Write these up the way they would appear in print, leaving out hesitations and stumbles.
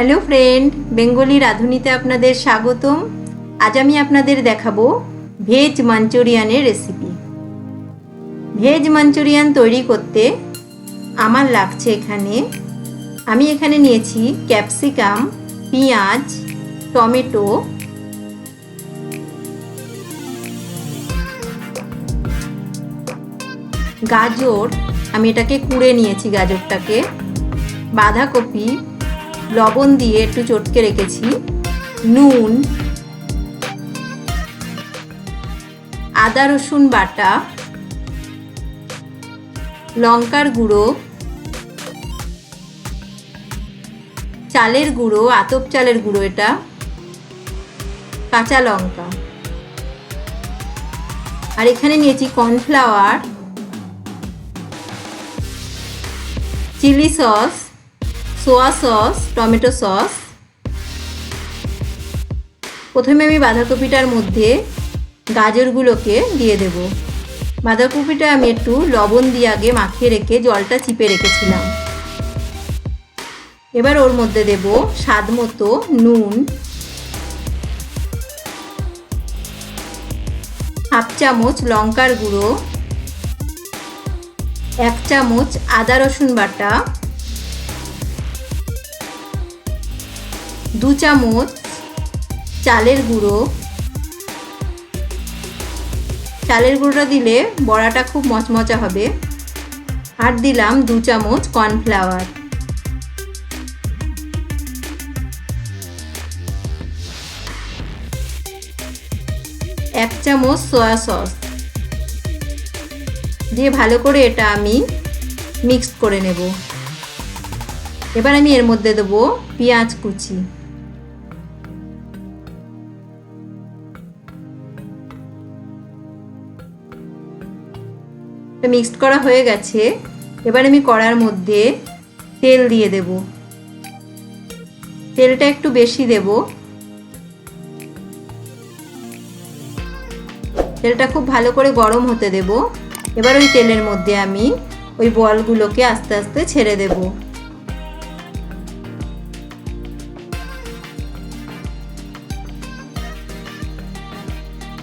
Hello friend, Bengali রাঁধুনিতে আপনাদের স্বাগতম। আজ আমি আপনাদের দেখাবো ভেজ মাঞ্চুরিয়ানের রেসিপি। ভেজ মাঞ্চুরিয়ান তৈরি করতে আমার লাগছে আমি এখানে নিয়েছি ক্যাপসিকাম, পেঁয়াজ, টমেটো, গাজর, আমি এটাকে কুড়ে নিয়েছি গাজরটাকে, বাঁধাকপি, লবণ দিয়ে একটু চটকে রেখেছি, নুন, আদা রসুন বাটা, লঙ্কার গুঁড়ো, চালের গুঁড়ো, আতপ চালের গুঁড়ো, এটা কাঁচা লঙ্কা, আর এখানে নিয়েছি cornflour, chilli sauce, soya sauce, tomato sauce. প্রথমে আমি বাঁধাকপিটার মধ্যে গাজরগুলোকে দিয়ে দেব। বাঁধাকপিটা আমি একটু লবণ দিয়ে আগে মাখিয়ে রেখে জলটা চিপে রেখেছিলাম। এবার ওর মধ্যে দেব স্বাদ মতো নুন, হাফ চামচ লঙ্কার গুঁড়ো, 1 চামচ আদা রসুন বাটা, 2 চামচ চালের গুঁড়ো। চালের গুঁড়োটা দিলে বড়াটা খুব মচমচা হবে। আর দিলাম 2 চামচ কর্নফ্লাওয়ার। এক চামচ সয়া সস দিয়ে ভালো করে এটা আমি মিক্সড করে নেব। এবার আমি এর মধ্যে দেব পেঁয়াজ কুচি। মিক্সড করা হয়ে গেছে। এবার আমি কড়ার মধ্যে তেল দিয়ে দেব। তেলটা একটু বেশি দেব। তেলটা খুব ভালো করে গরম হতে দেব। এবার ওই তেলের মধ্যে আমি ওই বলগুলোকে আস্তে আস্তে ছেড়ে দেব।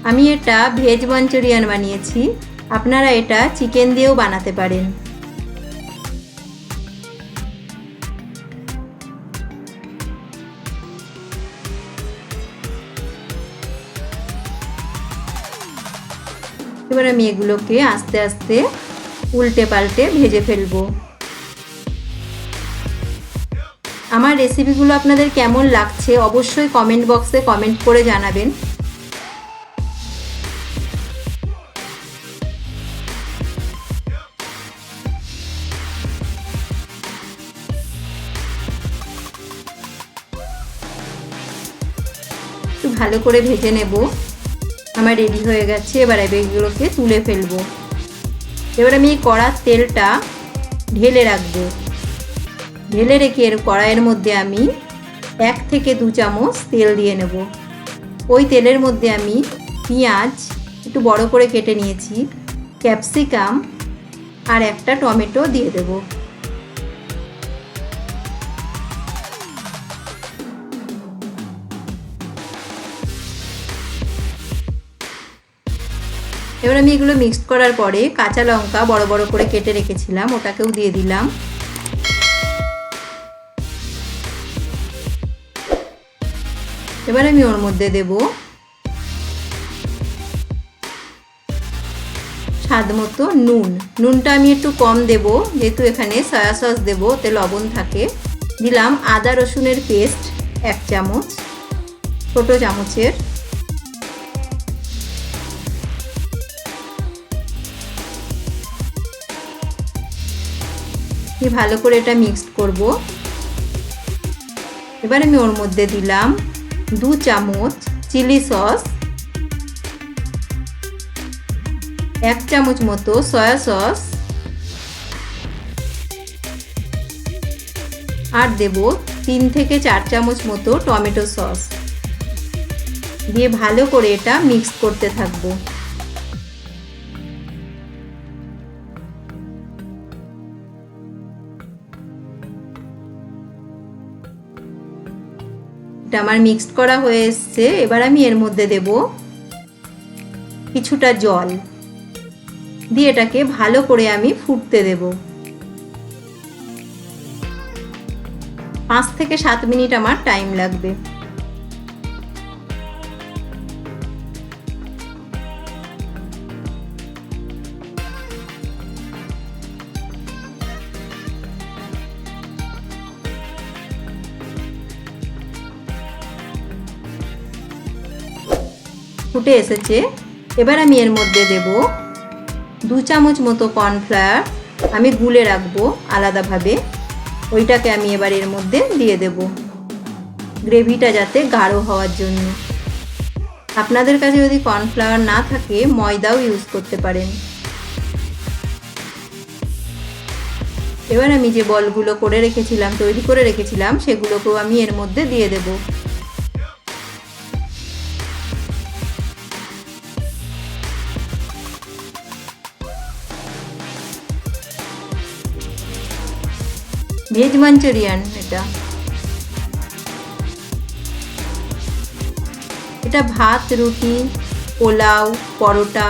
আমি এটা ভেজ মাঞ্চুরিয়ান বানিয়েছি, আপনারা এটা চিকেন দিয়েও বানাতে পারেন। এবার আমি এগুলোকে আস্তে আস্তে উল্টে পাল্টে ভেজে ফেলবো। আমার রেসিপিগুলো আপনাদের কেমন লাগছে অবশ্যই কমেন্ট বক্সে কমেন্ট করে জানাবেন। একটু ভালো করে ভেজে নেব। আমার রেডি হয়ে গেছে। এবার এগুলোকে তুলে ফেলবো। এবার আমি এই কড়ার তেলটা ঢেলে রাখবো। ঢেলে রেখে এর কড়াইয়ের মধ্যে আমি 1 থেকে 2 চামচ তেল দিয়ে নেব। ওই তেলের মধ্যে আমি পেঁয়াজ একটু বড় করে কেটে নিয়েছি, ক্যাপসিকাম আর একটা টমেটো দিয়ে দেব। এবার আমি এগুলো মিক্সড করার পরে কাঁচা লঙ্কা বড় বড় করে কেটে রেখেছিলাম, ওটাকেও দিয়ে দিলাম। এবার আমি ওর মধ্যে দেব স্বাদ মতো নুন। নুনটা আমি একটু কম দেব, যেহেতু এখানে সয়া সস দেব, ওতে লবণ থাকে। দিলাম আদা রসুনের পেস্ট 1 চামচ, ছোটো চামচের। ভালো করে এটা মিক্সড করব। এবার আমি ওর মধ্যে দিলাম 2 চামচ চিলি সস, 1 চামচ মতো সয়া সস, আর দেব 3 থেকে 4 চামচ মতো টমেটো সস দিয়ে ভালো করে এটা মিক্স করতে থাকবো। এটা আমার মিক্সড করা হয়ে এসছে। এবার আমি এর মধ্যে দেব কিছুটা জল দিয়ে এটাকে ভালো করে আমি ফুটতে দেব। 5 থেকে 7 মিনিট আমার টাইম লাগবে। ফুটে এসেছে। এবার আমি এর মধ্যে দেব 2 চামচ মতো কর্নফ্লাওয়ার। আমি গুলে রাখবো আলাদাভাবে, ওইটাকে আমি এবার এর মধ্যে দিয়ে দেব গ্রেভিটা যাতে গাঢ় হওয়ার জন্য। আপনাদের কাছে যদি কর্নফ্লাওয়ার না থাকে ময়দাও ইউজ করতে পারেন। এবার আমি যে বলগুলো করে রেখেছিলাম, তৈরি করে রেখেছিলাম, সেগুলোকেও আমি এর মধ্যে দিয়ে দেব। ভেজ মাঞ্চুরিয়ান এটা ভাত, রুটি, পোলাও, পরোটা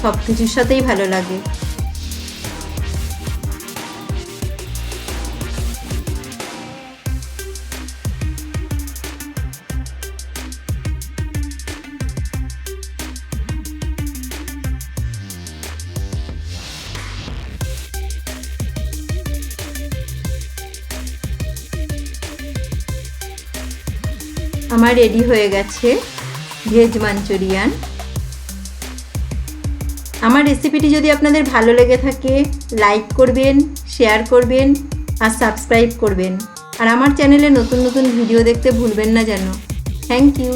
সব কিছুর সাথেই ভালো লাগে। আমার রেডি হয়ে গেছে ভেজ মাঞ্চুরিয়ান। আমার রেসিপিটি যদি আপনাদের ভালো লেগে থাকে লাইক করবেন, শেয়ার করবেন আর সাবস্ক্রাইব করবেন। আর আমার চ্যানেলে নতুন নতুন ভিডিও দেখতে ভুলবেন না যেন। Thank you.